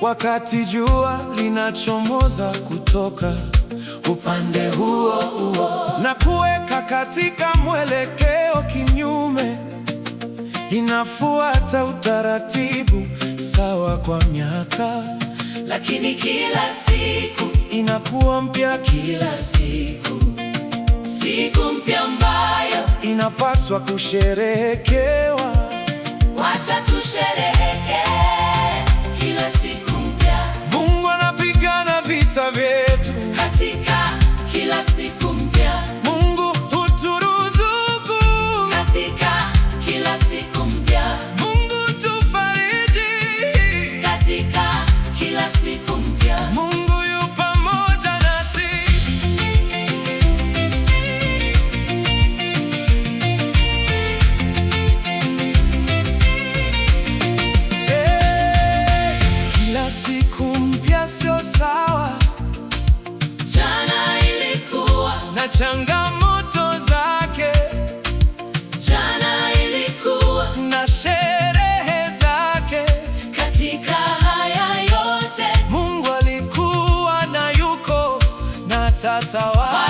wakati jua linachomoza kutoka upande huo huo na kuweka katika mwelekeo kinyume. Inafuata utaratibu sawa kwa miaka, lakini kila siku inakuwa mpya. Kila siku, siku mpya ambayo inapaswa kusherehekewa. Wacha tusherehekee kila siku mpya. Mungu anapigana vita vyetu katika kila siku mpya. Mungu huturuzuku katika kila siku mpya. Mungu tufariji katika kila siku mpya. Mungu yu pamoja nasi. Kila siku mpya sio sawa. Jana ilikuwa na changamoto zake, jana ilikuwa na sherehe zake. Katika haya yote Mungu alikuwa na yuko na tatawala.